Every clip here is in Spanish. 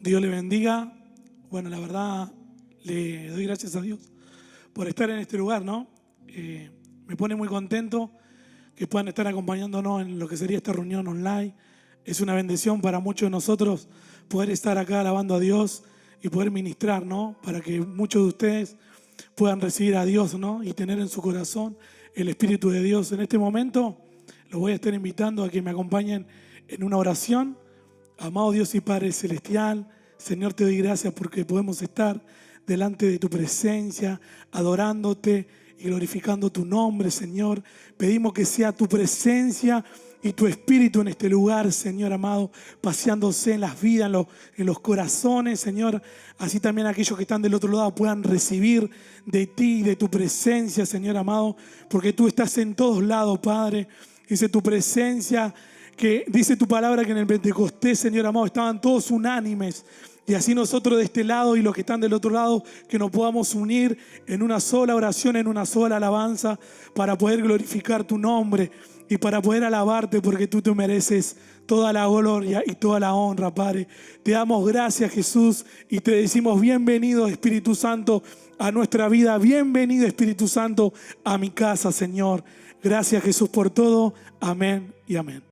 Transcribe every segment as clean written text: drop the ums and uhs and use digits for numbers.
Dios le bendiga. Bueno, la verdad, le doy gracias a Dios por estar en este lugar, ¿no? Me pone muy contento que puedan estar acompañándonos en lo que sería esta reunión online. Es una bendición para muchos de nosotros poder estar acá alabando a Dios y poder ministrar, ¿no? Para que muchos de ustedes puedan recibir a Dios, ¿no? Y tener en su corazón el Espíritu de Dios. En este momento los voy a estar invitando a que me acompañen en una oración. Amado Dios y Padre Celestial, Señor, te doy gracias porque podemos estar delante de tu presencia, adorándote y glorificando tu nombre, Señor. Pedimos que sea tu presencia y tu Espíritu en este lugar, Señor amado, paseándose en las vidas, en los corazones, Señor. Así también aquellos que están del otro lado puedan recibir de ti y de tu presencia, Señor amado, porque tú estás en todos lados, Padre. Dice tu presencia, que dice tu palabra que en el Pentecostés, Señor amado, estaban todos unánimes. Y así nosotros de este lado y los que están del otro lado, que nos podamos unir en una sola oración, en una sola alabanza, para poder glorificar tu nombre y para poder alabarte, porque tú te mereces toda la gloria y toda la honra, Padre. Te damos gracias, Jesús, y te decimos bienvenido, Espíritu Santo, a nuestra vida. Bienvenido, Espíritu Santo, a mi casa, Señor. Gracias, Jesús, por todo. Amén y amén.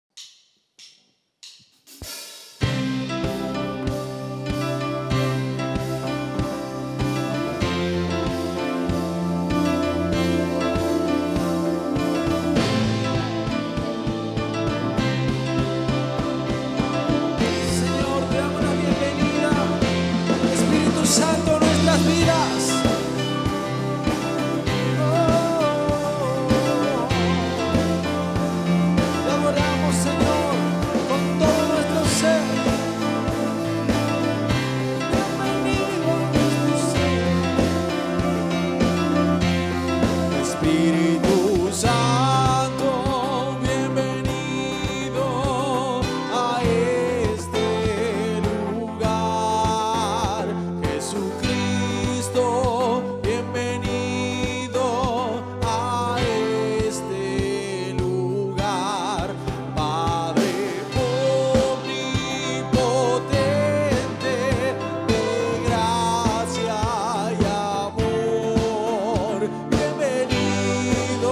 Santo en nuestras vidas. Te adoramos, Señor, con todo nuestro ser. Bienvenido a tu ser. Espíritu Santo, bienvenido a este lugar. Jesucristo, bienvenido a este lugar. Padre omnipotente, de gracia y amor, bienvenido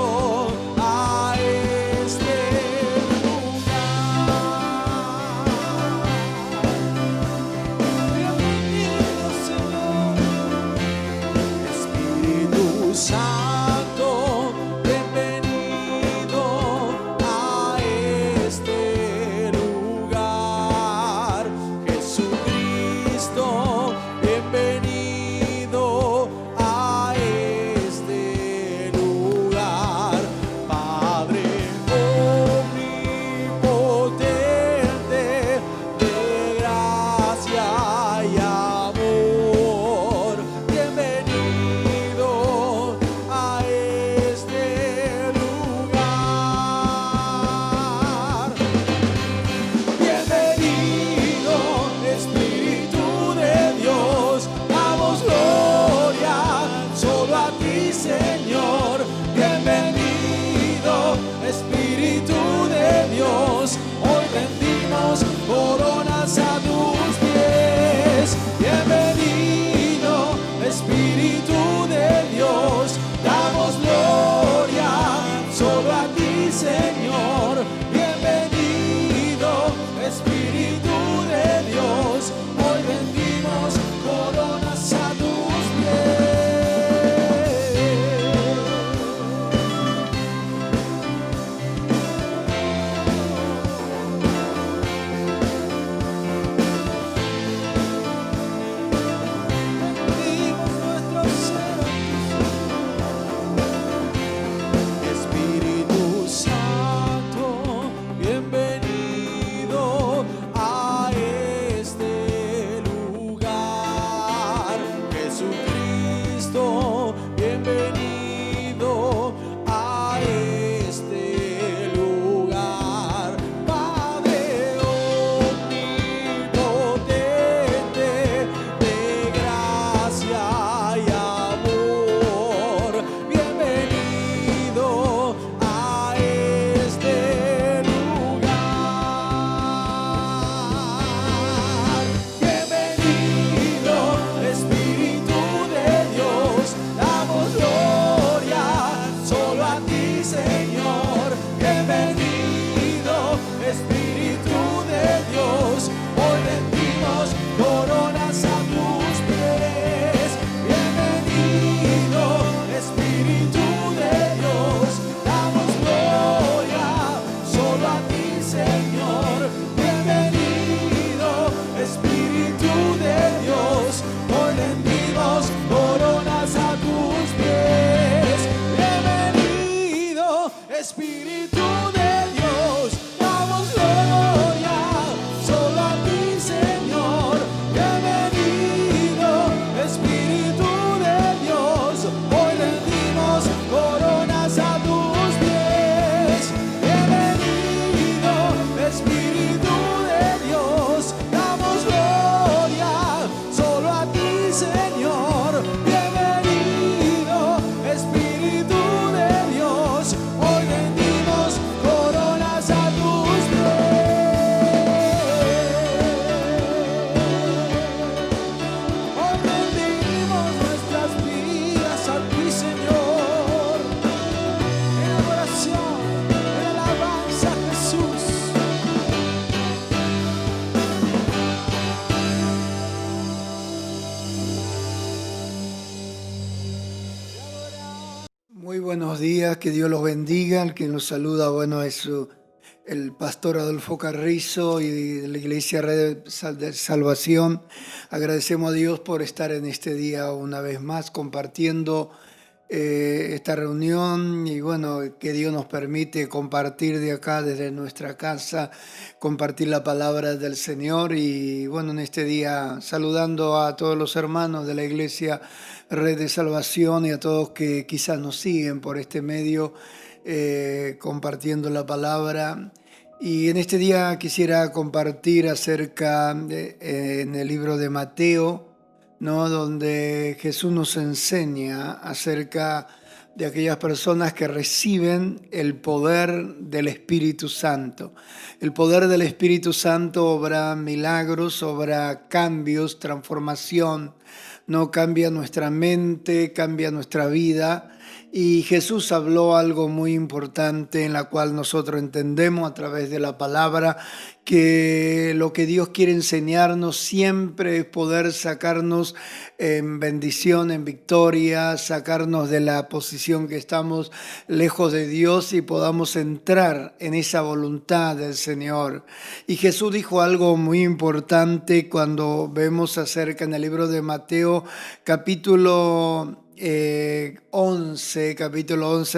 Espíritu de Dios, damos gloria solo a ti, Señor. Bienvenido, Espíritu de Dios, hoy rendimos coronas a tus pies. Bienvenido, Espíritu de Dios, damos gloria solo a ti, Señor. Bienvenido, Espíritu de Dios, hoy rendimos coronas a tus pies. Hoy rendimos nuestras vidas a ti, Señor, en adoración, en alabanza a Jesús. Muy buenos días, que Dios los bendiga. El que nos saluda, bueno, es el pastor Adolfo Carrizo y de la Iglesia Red de Salvación. Agradecemos a Dios por estar en este día una vez más compartiendo esta reunión, y bueno, que Dios nos permite compartir de acá desde nuestra casa, compartir la palabra del Señor. Y bueno, en este día saludando a todos los hermanos de la Iglesia Red de Salvación y a todos que quizás nos siguen por este medio, compartiendo la palabra. Y en este día quisiera compartir acerca en el libro de Mateo, ¿no?, donde Jesús nos enseña acerca de aquellas personas que reciben el poder del Espíritu Santo. El poder del Espíritu Santo obra milagros, obra cambios, transformación, no cambia nuestra mente, cambia nuestra vida. Y Jesús habló algo muy importante en la cual nosotros entendemos a través de la palabra que lo que Dios quiere enseñarnos siempre es poder sacarnos en bendición, en victoria, sacarnos de la posición que estamos lejos de Dios y podamos entrar en esa voluntad del Señor. Y Jesús dijo algo muy importante cuando vemos acerca en el libro de Mateo, capítulo 11,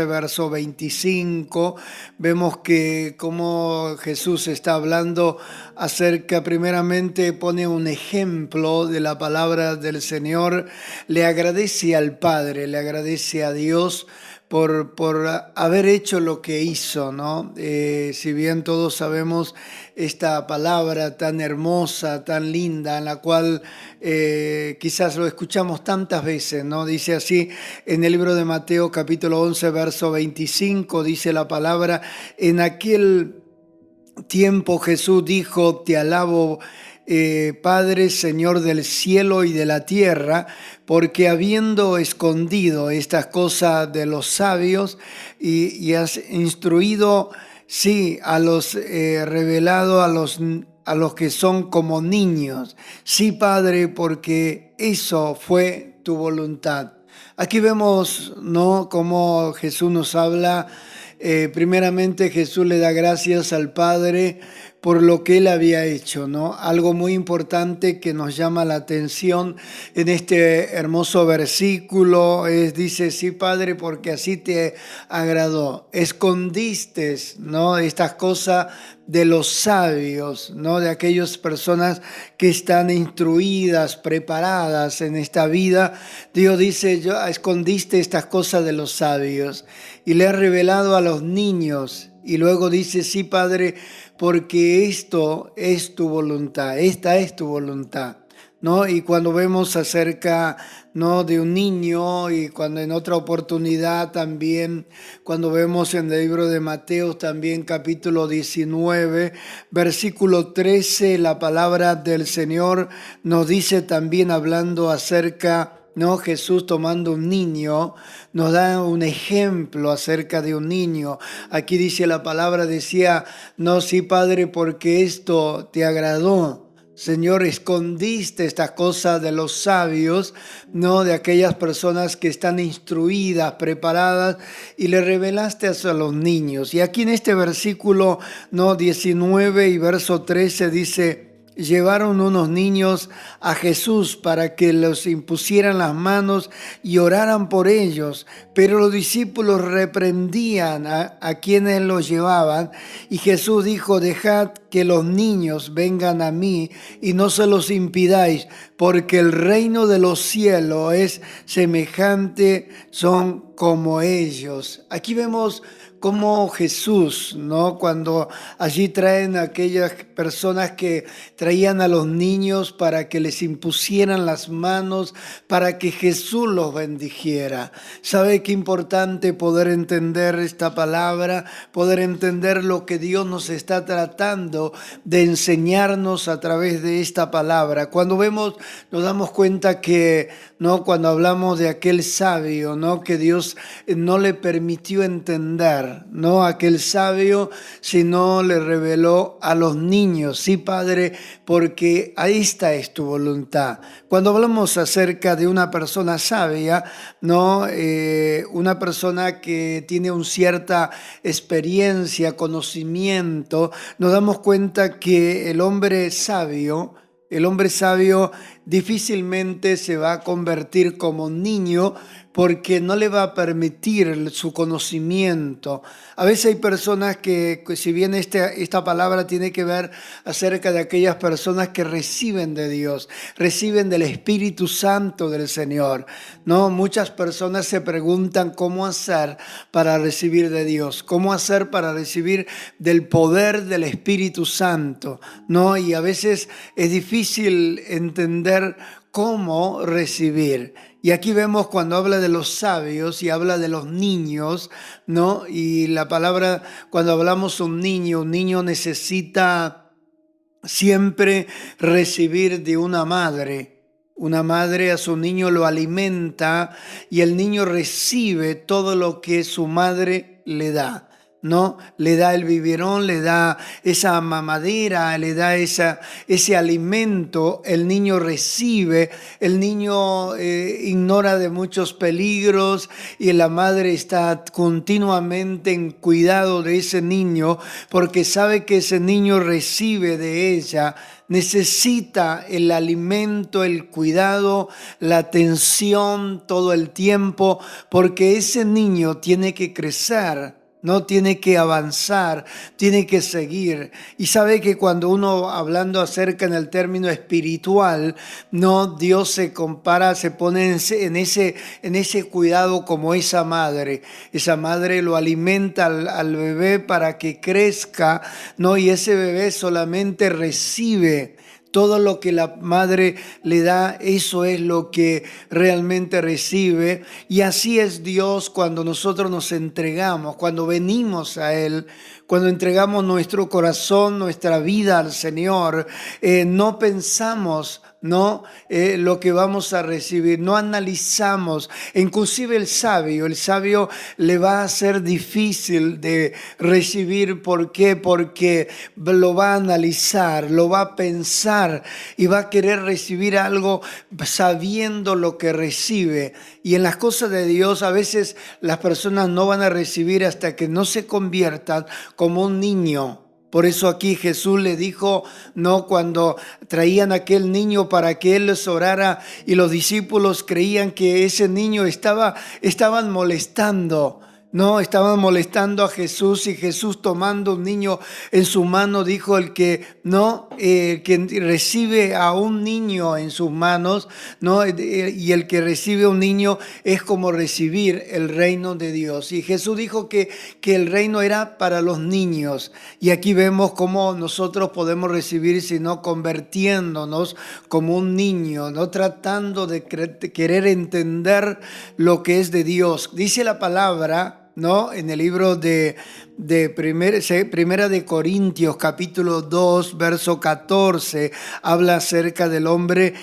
verso 25, vemos que como Jesús está hablando acerca, primeramente pone un ejemplo de la palabra del Señor, le agradece al Padre, le agradece a Dios por haber hecho lo que hizo, ¿no? Si bien todos sabemos esta palabra tan hermosa, tan linda, en la cual quizás lo escuchamos tantas veces, ¿no? Dice así en el libro de Mateo capítulo 11, verso 25, dice la palabra: en aquel tiempo Jesús dijo, te alabo, Padre, Señor del cielo y de la tierra, porque habiendo escondido estas cosas de los sabios y has instruido, sí, revelado a los que son como niños. Sí, Padre, porque eso fue tu voluntad. Aquí vemos, ¿no?, cómo Jesús nos habla. Primeramente Jesús le da gracias al Padre por lo que Él había hecho, ¿no? Algo muy importante que nos llama la atención en este hermoso versículo dice, sí, Padre, porque así te agradó. Escondiste, ¿no?, estas cosas de los sabios, ¿no?, de aquellas personas que están instruidas, preparadas en esta vida. Dios dice, yo escondiste estas cosas de los sabios y le has revelado a los niños. Y luego dice, sí, Padre, porque esto es tu voluntad, esta es tu voluntad, ¿no? Y cuando vemos acerca, ¿no?, de un niño, y cuando en otra oportunidad también, cuando vemos en el libro de Mateo también capítulo 19, versículo 13, la palabra del Señor nos dice también, hablando acerca, ¿no?, Jesús tomando un niño, nos da un ejemplo acerca de un niño. Aquí dice la palabra, decía, no, sí, Padre, porque esto te agradó. Señor, escondiste estas cosas de los sabios, ¿no?, de aquellas personas que están instruidas, preparadas, y le revelaste a los niños. Y aquí en este versículo, ¿no?, 19 y verso 13 dice, llevaron unos niños a Jesús para que los impusieran las manos y oraran por ellos, pero los discípulos reprendían a quienes los llevaban, y Jesús dijo: dejad que los niños vengan a mí y no se los impidáis, porque el reino de los cielos es semejante, son como ellos. Aquí vemos como Jesús, ¿no? Cuando allí traen a aquellas personas que traían a los niños para que les impusieran las manos, para que Jesús los bendijera. ¿Sabe qué importante poder entender esta palabra? Poder entender lo que Dios nos está tratando de enseñarnos a través de esta palabra. Cuando vemos, nos damos cuenta que, ¿no? Cuando hablamos de aquel sabio, ¿no? Que Dios no le permitió entender, no aquel sabio, sino le reveló a los niños. Sí, Padre, porque ahí es tu voluntad. Cuando hablamos acerca de una persona sabia, no, una persona que tiene una cierta experiencia, conocimiento, nos damos cuenta que el hombre sabio difícilmente se va a convertir como niño, porque no le va a permitir su conocimiento. A veces hay personas que si bien esta palabra tiene que ver acerca de aquellas personas que reciben de Dios, reciben del Espíritu Santo del Señor, ¿no? Muchas personas se preguntan cómo hacer para recibir de Dios, cómo hacer para recibir del poder del Espíritu Santo, ¿no? Y a veces es difícil entender cómo recibir. Y aquí vemos cuando habla de los sabios y habla de los niños, ¿no? Y la palabra, cuando hablamos un niño necesita siempre recibir de una madre. Una madre a su niño lo alimenta y el niño recibe todo lo que su madre le da. ¿No? Le da el biberón, le da esa mamadera, le da ese alimento, el niño recibe, el niño ignora de muchos peligros y la madre está continuamente en cuidado de ese niño porque sabe que ese niño recibe de ella. Necesita el alimento, el cuidado, la atención todo el tiempo, porque ese niño tiene que crecer. No tiene que avanzar, tiene que seguir. Y sabe que cuando uno, hablando acerca en el término espiritual, no, Dios se compara, se pone en ese cuidado como esa madre. Esa madre lo alimenta al bebé para que crezca, ¿no? Y ese bebé solamente recibe. Todo lo que la madre le da, eso es lo que realmente recibe. Y así es Dios cuando nosotros nos entregamos, cuando venimos a Él, cuando entregamos nuestro corazón, nuestra vida al Señor. No pensamos, ¿no? Lo que vamos a recibir, no analizamos. Inclusive el sabio le va a ser difícil de recibir. ¿Por qué? Porque lo va a analizar, lo va a pensar y va a querer recibir algo sabiendo lo que recibe. Y en las cosas de Dios a veces las personas no van a recibir hasta que no se conviertan como un niño. Por eso aquí Jesús le dijo, no, cuando traían a aquel niño para que él les orara y los discípulos creían que ese niño estaban molestando. No, estaban molestando a Jesús, y Jesús, tomando un niño en su mano, dijo: el que recibe a un niño en sus manos, ¿no? Y el que recibe a un niño es como recibir el reino de Dios. Y Jesús dijo que el reino era para los niños. Y aquí vemos cómo nosotros podemos recibir, sino convirtiéndonos como un niño, no tratando de querer entender lo que es de Dios. Dice la palabra, ¿no? En el libro de Primera de Corintios, capítulo 2, verso 14, habla acerca del hombre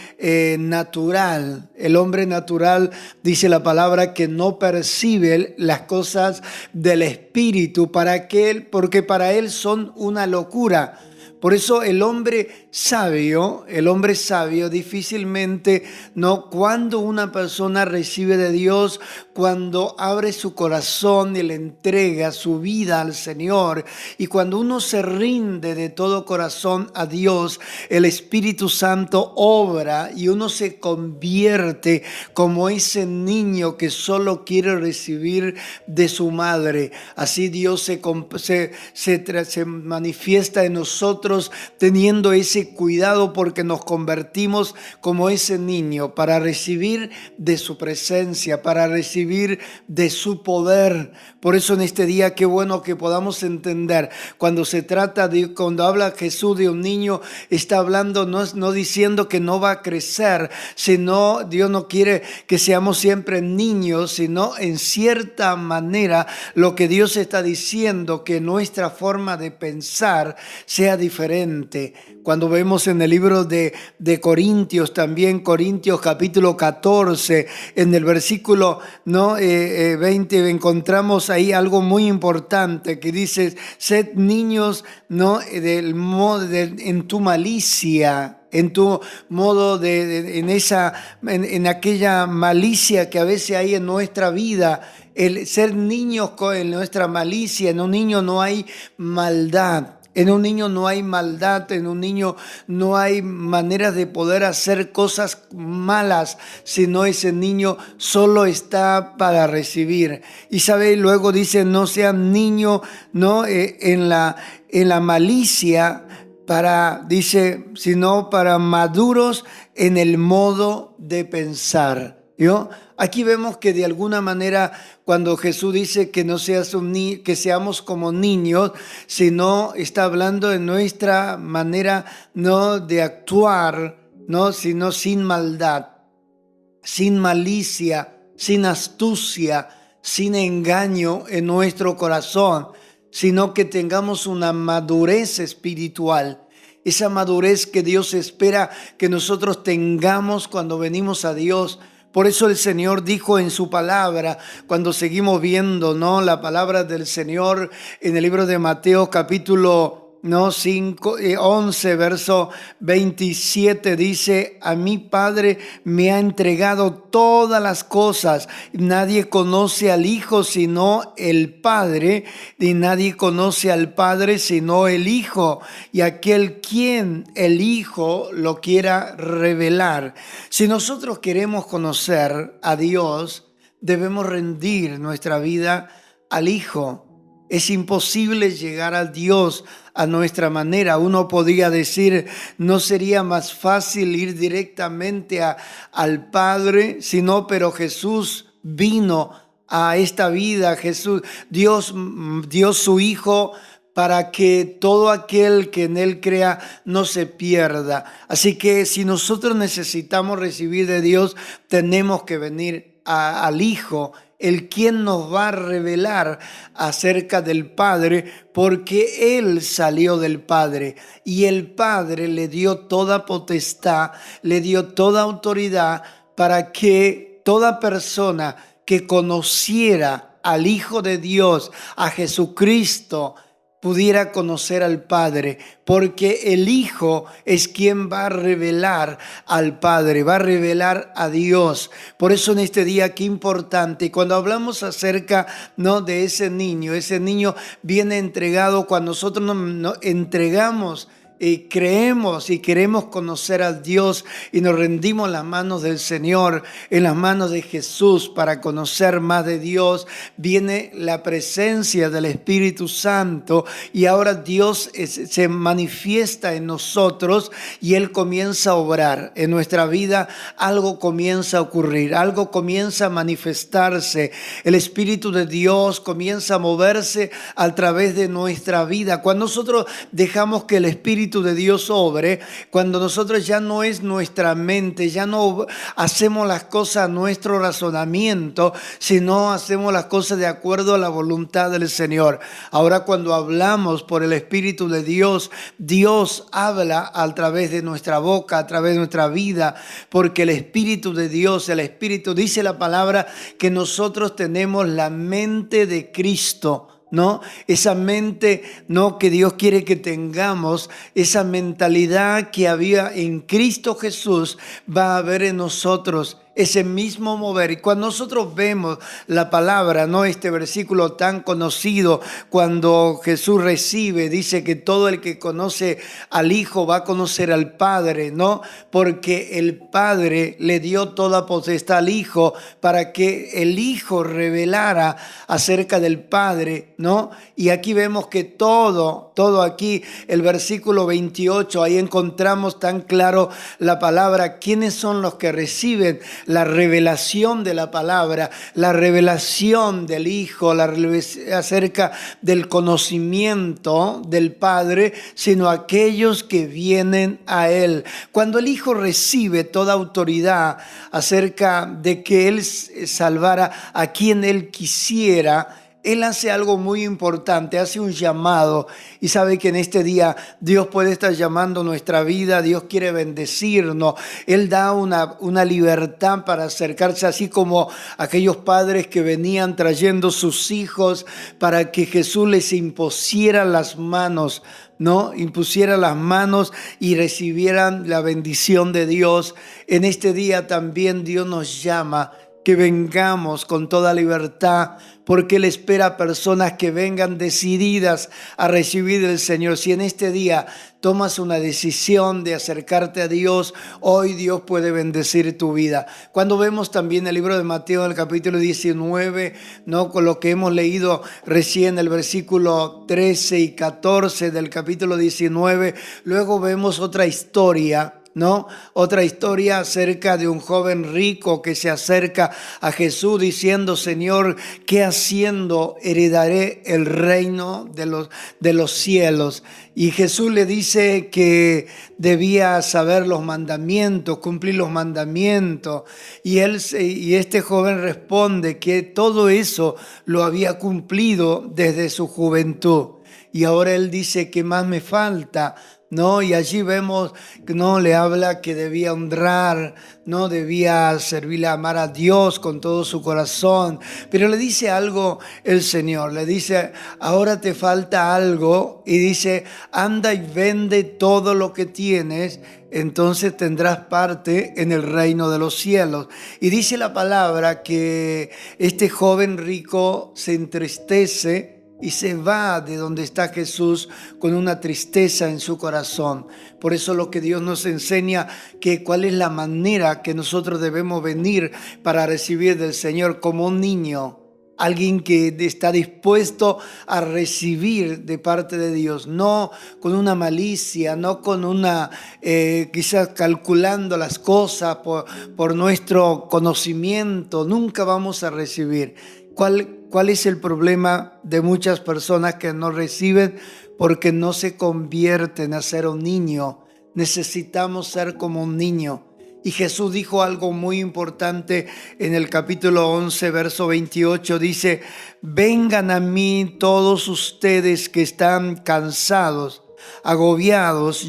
natural. El hombre natural, dice la palabra, que no percibe las cosas del Espíritu, porque para él son una locura. Por eso el hombre sabio difícilmente, ¿no? Cuando una persona recibe de Dios, cuando abre su corazón y le entrega su vida al Señor, y cuando uno se rinde de todo corazón a Dios, el Espíritu Santo obra y uno se convierte como ese niño que solo quiere recibir de su madre. Así Dios se manifiesta en nosotros, teniendo ese cuidado porque nos convertimos como ese niño para recibir de su presencia, para recibir de su poder. Por eso en este día, qué bueno que podamos entender, cuando habla Jesús de un niño, está hablando, no diciendo que no va a crecer, sino Dios no quiere que seamos siempre niños, sino en cierta manera lo que Dios está diciendo, que nuestra forma de pensar sea diferente. Cuando vemos en el libro de Corintios, también Corintios capítulo 14, en el versículo 20, encontramos ahí algo muy importante que dice: sed niños, ¿no? En tu malicia, en tu modo en aquella malicia que a veces hay en nuestra vida. El ser niños en nuestra malicia, en un niño no hay maldad. En un niño no hay maldad, en un niño no hay maneras de poder hacer cosas malas, sino ese niño solo está para recibir. Y sabe, luego dice: no sean niños, ¿no? En la malicia, sino para maduros en el modo de pensar. ¿Yo? Aquí vemos que de alguna manera, cuando Jesús dice que que seamos como niños, sino está hablando de nuestra manera no de actuar, no, sino sin maldad, sin malicia, sin astucia, sin engaño en nuestro corazón, sino que tengamos una madurez espiritual. Esa madurez que Dios espera que nosotros tengamos cuando venimos a Dios. Por eso el Señor dijo en su palabra, cuando seguimos viendo, ¿no?, la palabra del Señor en el libro de Mateo capítulo 11, verso 27, dice: a mi Padre me ha entregado todas las cosas. Nadie conoce al Hijo sino el Padre, y nadie conoce al Padre sino el Hijo, y aquel quien el Hijo lo quiera revelar. Si nosotros queremos conocer a Dios, debemos rendir nuestra vida al Hijo. Es imposible llegar a Dios a nuestra manera. Uno podría decir: ¿no sería más fácil ir directamente al Padre? Pero Jesús vino a esta vida. Dios dio su Hijo para que todo aquel que en Él crea no se pierda. Así que si nosotros necesitamos recibir de Dios, tenemos que venir al Hijo, el quien nos va a revelar acerca del Padre, porque Él salió del Padre y el Padre le dio toda potestad, le dio toda autoridad para que toda persona que conociera al Hijo de Dios, a Jesucristo, pudiera conocer al Padre, porque el Hijo es quien va a revelar al Padre, va a revelar a Dios. Por eso en este día, qué importante, cuando hablamos acerca, ¿no?, de ese niño viene entregado cuando nosotros nos entregamos y creemos y queremos conocer a Dios y nos rendimos en las manos del Señor, en las manos de Jesús, para conocer más de Dios. Viene la presencia del Espíritu Santo y ahora Dios se manifiesta en nosotros y Él comienza a obrar en nuestra vida. Algo comienza a ocurrir, algo comienza a manifestarse. El Espíritu de Dios comienza a moverse a través de nuestra vida. Cuando nosotros dejamos que el Espíritu de Dios obre, cuando nosotros ya no es nuestra mente, ya no hacemos las cosas a nuestro razonamiento, sino hacemos las cosas de acuerdo a la voluntad del Señor. Ahora, cuando hablamos por el Espíritu de Dios, Dios habla a través de nuestra boca, a través de nuestra vida, porque el Espíritu de Dios, el Espíritu, dice la palabra que nosotros tenemos la mente de Cristo. ¿no? Esa mente, ¿no?, que Dios quiere que tengamos, esa mentalidad que había en Cristo Jesús, va a haber en nosotros ese mismo mover. Y cuando nosotros vemos la palabra, ¿no?, este versículo tan conocido, cuando Jesús recibe, dice que todo el que conoce al Hijo va a conocer al Padre, ¿no? Porque el Padre le dio toda potestad al Hijo para que el Hijo revelara acerca del Padre, ¿no? Y aquí vemos que todo aquí, el versículo 28, ahí encontramos tan claro la palabra. ¿Quiénes son los que reciben la revelación de la palabra, la revelación del Hijo, acerca del conocimiento del Padre, sino aquellos que vienen a Él? Cuando el Hijo recibe toda autoridad acerca de que Él salvara a quien Él quisiera, Él hace algo muy importante, hace un llamado, y sabe que en este día Dios puede estar llamando nuestra vida. Dios quiere bendecirnos. Él da una libertad para acercarse, así como aquellos padres que venían trayendo sus hijos para que Jesús les impusiera las manos, ¿no? Impusiera las manos y recibieran la bendición de Dios. En este día también Dios nos llama que vengamos con toda libertad, porque Él espera personas que vengan decididas a recibir del Señor. Si en este día tomas una decisión de acercarte a Dios, hoy Dios puede bendecir tu vida. Cuando vemos también el libro de Mateo, el capítulo 19, ¿no?, con lo que hemos leído recién, el versículo 13 y 14 del capítulo 19, luego vemos otra historia, ¿no? Otra historia acerca de un joven rico que se acerca a Jesús diciendo: Señor, ¿qué haciendo heredaré el reino de los cielos? Y Jesús le dice que debía saber los mandamientos, cumplir los mandamientos. Y este joven responde que todo eso lo había cumplido desde su juventud. Y ahora él dice: ¿qué más me falta? ¿No? Y allí vemos que no le habla que debía honrar, no debía servirle, amar a Dios con todo su corazón. Pero le dice algo el Señor, le dice: ahora te falta algo. Y dice: anda y vende todo lo que tienes, entonces tendrás parte en el reino de los cielos. Y dice la palabra que este joven rico se entristece y se va de donde está Jesús con una tristeza en su corazón. Por eso lo que Dios nos enseña, que cuál es la manera que nosotros debemos venir para recibir del Señor, como un niño. Alguien que está dispuesto a recibir de parte de Dios, no con una malicia, no con una, quizás calculando las cosas por nuestro conocimiento. Nunca vamos a recibir. ¿Cuál es el problema de muchas personas que no reciben? Porque no se convierten a ser un niño. Necesitamos ser como un niño. Y Jesús dijo algo muy importante en el capítulo 11, verso 28. Dice: vengan a mí todos ustedes que están cansados, agobiados,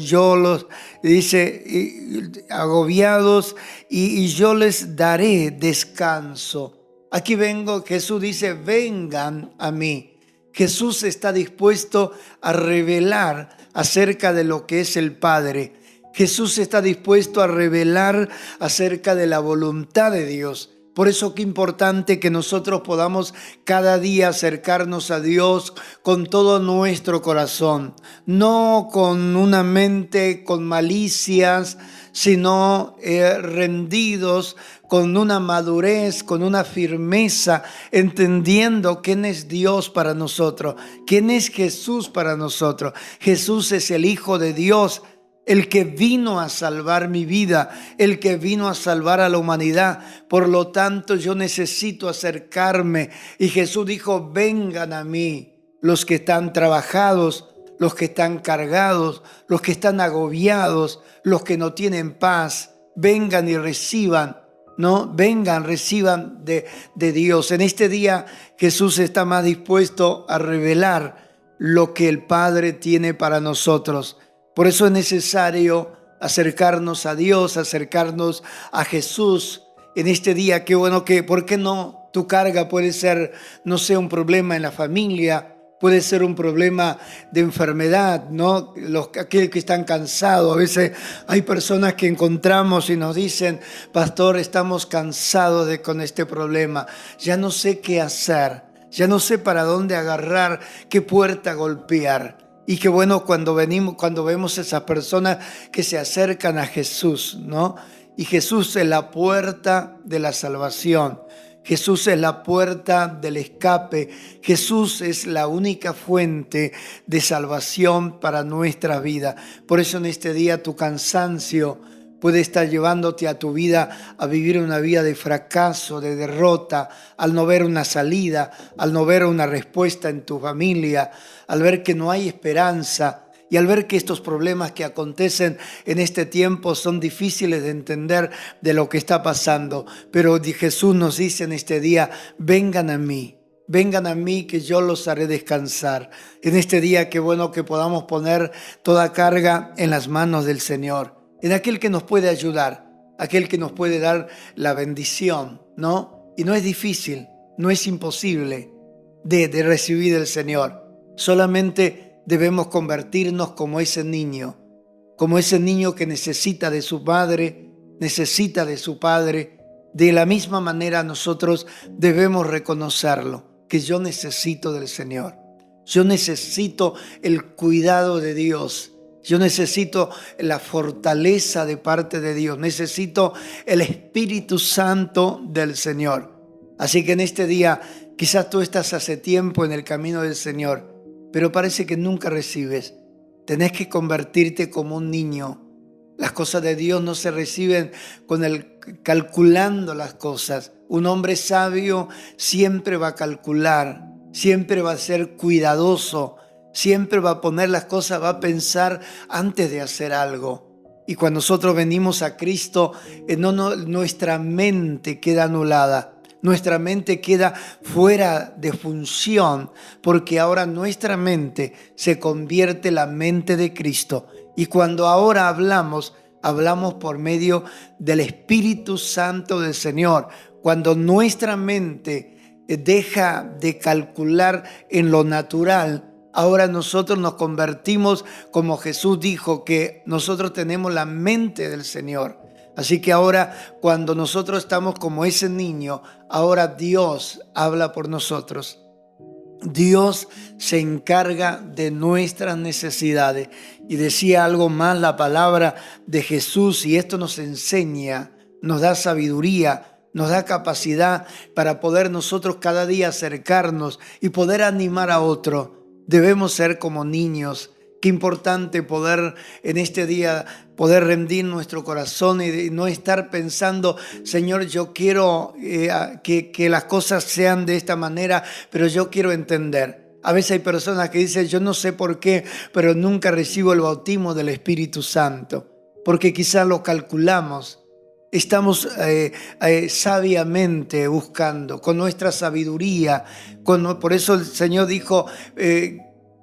agobiados, y yo les daré descanso. Aquí vengo, Jesús dice: vengan a mí. Jesús está dispuesto a revelar acerca de lo que es el Padre. Jesús está dispuesto a revelar acerca de la voluntad de Dios. Por eso qué importante que nosotros podamos cada día acercarnos a Dios con todo nuestro corazón, no con una mente con malicias, sino rendidos, con una madurez, con una firmeza, entendiendo quién es Dios para nosotros, quién es Jesús para nosotros. Jesús es el Hijo de Dios, el que vino a salvar mi vida, el que vino a salvar a la humanidad. Por lo tanto, yo necesito acercarme. Y Jesús dijo: vengan a mí los que están trabajados, los que están cargados, los que están agobiados, los que no tienen paz. Vengan y reciban, ¿no? Vengan, reciban de Dios. En este día Jesús está más dispuesto a revelar lo que el Padre tiene para nosotros. Por eso es necesario acercarnos a Dios, acercarnos a Jesús en este día. Qué bueno que, ¿por qué no? Tu carga puede ser, no sé, un problema en la familia, puede ser un problema de enfermedad, ¿no? Aquellos que están cansados. A veces hay personas que encontramos y nos dicen, pastor, estamos cansados con este problema. Ya no sé qué hacer, ya no sé para dónde agarrar, qué puerta golpear. Y qué bueno cuando vemos esas personas que se acercan a Jesús, ¿no? Y Jesús es la puerta de la salvación. Jesús es la puerta del escape. Jesús es la única fuente de salvación para nuestra vida. Por eso en este día tu cansancio puede estar llevándote a tu vida a vivir una vida de fracaso, de derrota, al no ver una salida, al no ver una respuesta en tu familia, al ver que no hay esperanza. Y al ver que estos problemas que acontecen en este tiempo son difíciles de entender de lo que está pasando. Pero Jesús nos dice en este día, vengan a mí que yo los haré descansar. En este día qué bueno que podamos poner toda carga en las manos del Señor, en aquel que nos puede ayudar, aquel que nos puede dar la bendición, ¿no? Y no es difícil, no es imposible de recibir del Señor. Solamente debemos convertirnos como ese niño que necesita de su madre, necesita de su padre. De la misma manera nosotros debemos reconocerlo, que yo necesito del Señor. Yo necesito el cuidado de Dios. Yo necesito la fortaleza de parte de Dios. Necesito el Espíritu Santo del Señor. Así que en este día, quizás tú estás hace tiempo en el camino del Señor, pero parece que nunca recibes. Tenés que convertirte como un niño. Las cosas de Dios no se reciben calculando las cosas. Un hombre sabio siempre va a calcular, siempre va a ser cuidadoso, siempre va a poner las cosas, va a pensar antes de hacer algo. Y cuando nosotros venimos a Cristo, nuestra mente queda anulada. Nuestra mente queda fuera de función porque ahora nuestra mente se convierte en la mente de Cristo. Y cuando ahora hablamos por medio del Espíritu Santo del Señor. Cuando nuestra mente deja de calcular en lo natural, ahora nosotros nos convertimos, como Jesús dijo, que nosotros tenemos la mente del Señor. Así que ahora cuando nosotros estamos como ese niño, ahora Dios habla por nosotros. Dios se encarga de nuestras necesidades. Y decía algo más la palabra de Jesús, y esto nos enseña, nos da sabiduría, nos da capacidad para poder nosotros cada día acercarnos y poder animar a otro. Debemos ser como niños. Qué importante poder en este día poder rendir nuestro corazón y no estar pensando, Señor, yo quiero que las cosas sean de esta manera, pero yo quiero entender. A veces hay personas que dicen, yo no sé por qué, pero nunca recibo el bautismo del Espíritu Santo, porque quizás lo calculamos. Estamos sabiamente buscando, con nuestra sabiduría. Por eso el Señor dijo,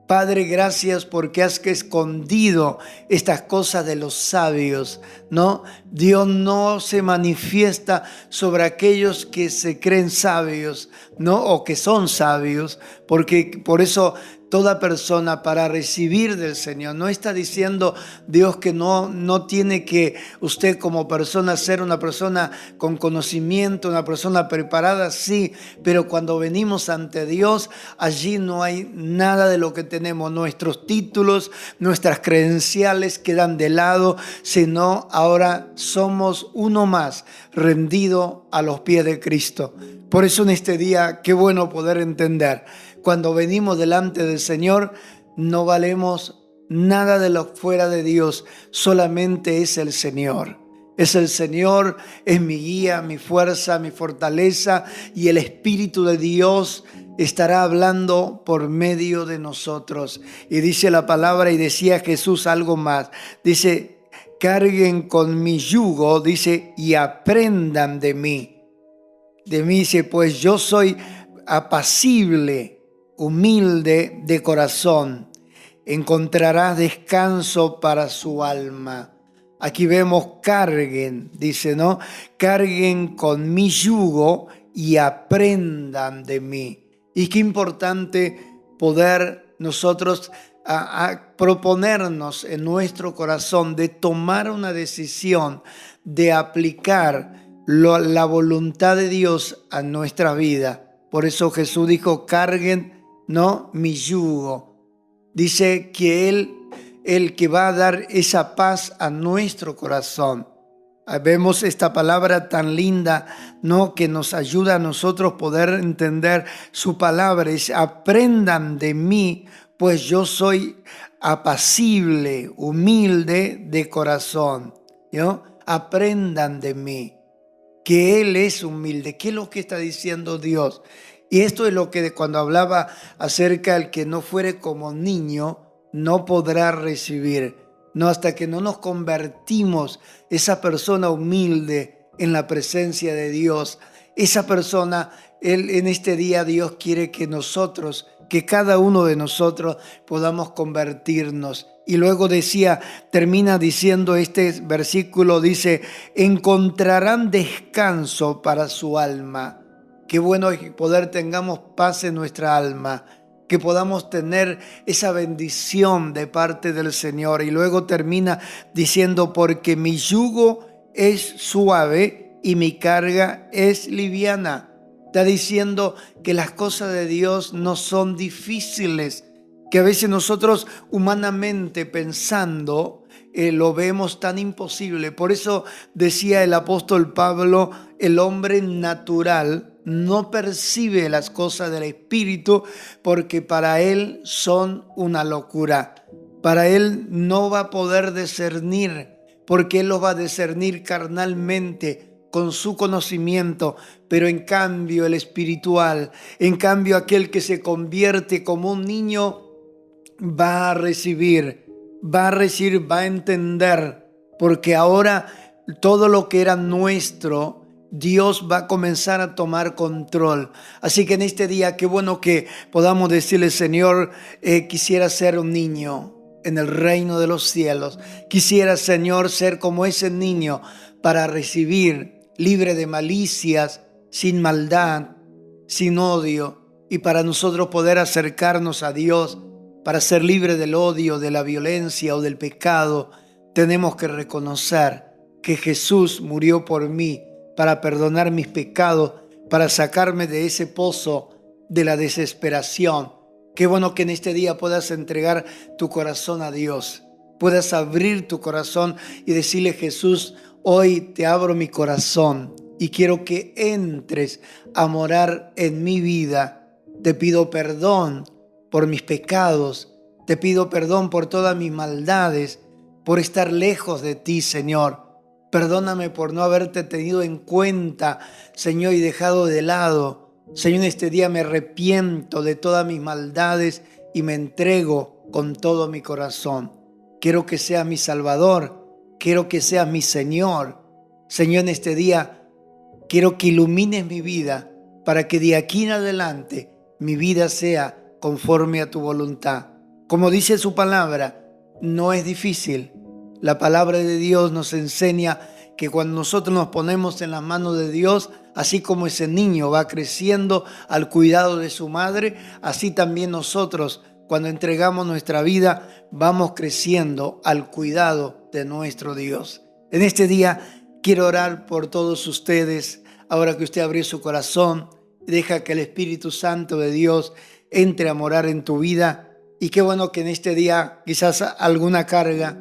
Padre, gracias porque has escondido estas cosas de los sabios, ¿no? Dios no se manifiesta sobre aquellos que se creen sabios, ¿no? O que son sabios, porque por eso toda persona para recibir del Señor, no está diciendo Dios que no tiene que usted como persona ser una persona con conocimiento, una persona preparada, sí, pero cuando venimos ante Dios, allí no hay nada de lo que tenemos, nuestros títulos, nuestras credenciales quedan de lado, sino ahora somos uno más rendido a los pies de Cristo. Por eso en este día, qué bueno poder entender. Cuando venimos delante del Señor, no valemos nada de lo fuera de Dios, solamente es el Señor. Es el Señor, es mi guía, mi fuerza, mi fortaleza, y el Espíritu de Dios estará hablando por medio de nosotros. Y dice la palabra, y decía Jesús algo más, dice, carguen con mi yugo, dice, y aprendan de mí. De mí dice, pues yo soy apacible, humilde de corazón, encontrarás descanso para su alma. Aquí vemos carguen, dice, ¿no? Carguen con mi yugo y aprendan de mí. Y qué importante poder nosotros a proponernos en nuestro corazón de tomar una decisión, de aplicar la voluntad de Dios a nuestra vida. Por eso Jesús dijo, carguen, ¿no?, mi yugo. Dice que Él que va a dar esa paz a nuestro corazón. Vemos esta palabra tan linda, ¿no?, que nos ayuda a nosotros poder entender su palabra. Es, aprendan de mí, pues yo soy apacible, humilde de corazón, ¿no? Aprendan de mí, que Él es humilde. ¿Qué es lo que está diciendo Dios? Y esto es lo que cuando hablaba acerca del que no fuere como niño, no podrá recibir. No, hasta que no nos convertimos, esa persona humilde en la presencia de Dios, esa persona, en este día Dios quiere que nosotros, que cada uno de nosotros podamos convertirnos. Y luego termina diciendo este versículo, dice, encontrarán descanso para su alma. Qué bueno es que tengamos paz en nuestra alma, que podamos tener esa bendición de parte del Señor. Y luego termina diciendo, porque mi yugo es suave y mi carga es liviana. Está diciendo que las cosas de Dios no son difíciles, que a veces nosotros humanamente pensando lo vemos tan imposible. Por eso decía el apóstol Pablo, el hombre natural no percibe las cosas del Espíritu porque para él son una locura. Para él no va a poder discernir, porque él lo va a discernir carnalmente con su conocimiento, pero en cambio el espiritual, en cambio aquel que se convierte como un niño va a recibir, va a entender, porque ahora todo lo que era nuestro, Dios va a comenzar a tomar control. Así que en este día, qué bueno que podamos decirle, Señor, quisiera ser un niño en el reino de los cielos. Quisiera, Señor, ser como ese niño para recibir, libre de malicias, sin maldad, sin odio, y para nosotros poder acercarnos a Dios, para ser libre del odio, de la violencia o del pecado. Tenemos que reconocer que Jesús murió por mí, para perdonar mis pecados, para sacarme de ese pozo de la desesperación. Qué bueno que en este día puedas entregar tu corazón a Dios, puedas abrir tu corazón y decirle, Jesús, hoy te abro mi corazón y quiero que entres a morar en mi vida. Te pido perdón por mis pecados, te pido perdón por todas mis maldades, por estar lejos de ti, Señor. Perdóname por no haberte tenido en cuenta, Señor, y dejado de lado. Señor, en este día me arrepiento de todas mis maldades y me entrego con todo mi corazón. Quiero que seas mi Salvador, quiero que seas mi Señor. Señor, en este día quiero que ilumines mi vida para que de aquí en adelante mi vida sea conforme a tu voluntad. Como dice su palabra, no es difícil. La palabra de Dios nos enseña que cuando nosotros nos ponemos en las manos de Dios, así como ese niño va creciendo al cuidado de su madre, así también nosotros, cuando entregamos nuestra vida, vamos creciendo al cuidado de nuestro Dios. En este día quiero orar por todos ustedes, ahora que usted abrió su corazón, deja que el Espíritu Santo de Dios entre a morar en tu vida. Y qué bueno que en este día quizás alguna carga,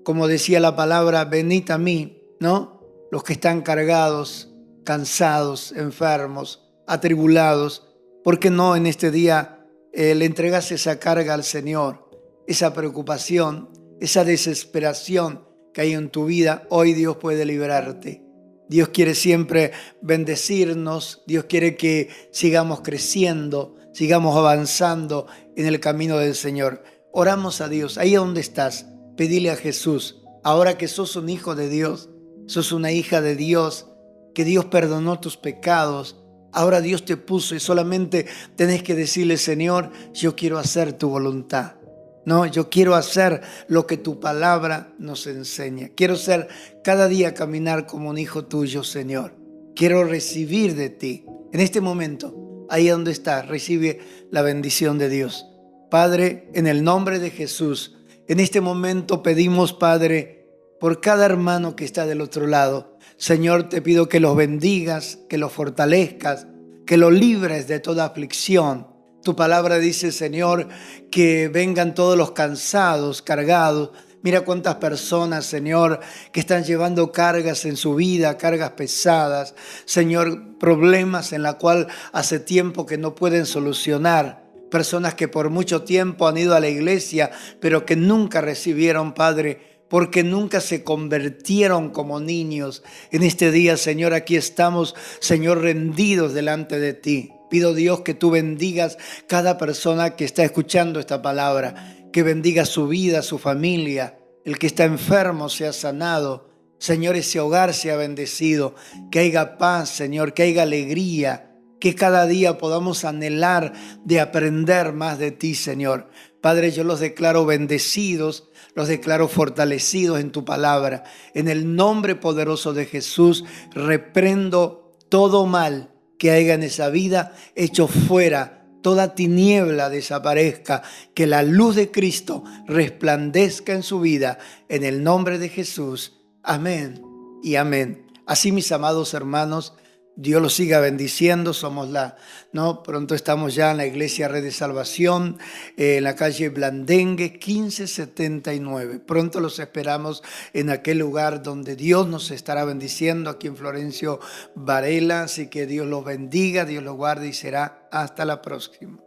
como decía la palabra, venid a mí, ¿no? Los que están cargados, cansados, enfermos, atribulados. ¿Por qué no en este día le entregas esa carga al Señor? Esa preocupación, esa desesperación que hay en tu vida, hoy Dios puede liberarte. Dios quiere siempre bendecirnos. Dios quiere que sigamos creciendo, sigamos avanzando en el camino del Señor. Oramos a Dios. Ahí donde estás, pedile a Jesús, ahora que sos un hijo de Dios, sos una hija de Dios, que Dios perdonó tus pecados, ahora Dios te puso y solamente tenés que decirle, Señor, yo quiero hacer tu voluntad. No, yo quiero hacer lo que tu palabra nos enseña. Quiero ser cada día caminar como un hijo tuyo, Señor. Quiero recibir de ti. En este momento, ahí donde estás, recibe la bendición de Dios. Padre, en el nombre de Jesús, en este momento pedimos, Padre, por cada hermano que está del otro lado. Señor, te pido que los bendigas, que los fortalezcas, que los libres de toda aflicción. Tu palabra dice, Señor, que vengan todos los cansados, cargados. Mira cuántas personas, Señor, que están llevando cargas en su vida, cargas pesadas. Señor, problemas en la cual hace tiempo que no pueden solucionar. Personas que por mucho tiempo han ido a la iglesia, pero que nunca recibieron, Padre, porque nunca se convirtieron como niños. En este día, Señor, aquí estamos, Señor, rendidos delante de ti. Pido, Dios, que tú bendigas cada persona que está escuchando esta palabra, que bendiga su vida, su familia, el que está enfermo sea sanado. Señor, ese hogar sea bendecido, que haya paz, Señor, que haya alegría, que cada día podamos anhelar de aprender más de ti, Señor. Padre, yo los declaro bendecidos, los declaro fortalecidos en tu palabra. En el nombre poderoso de Jesús, reprendo todo mal que haya en esa vida, hecho fuera, toda tiniebla desaparezca, que la luz de Cristo resplandezca en su vida, en el nombre de Jesús. Amén y amén. Así, mis amados hermanos, Dios los siga bendiciendo. Pronto estamos ya en la Iglesia Red de Salvación, en la calle Blandengue 1579. Pronto los esperamos en aquel lugar donde Dios nos estará bendiciendo, aquí en Florencio Varela. Así que Dios los bendiga, Dios los guarde y será hasta la próxima.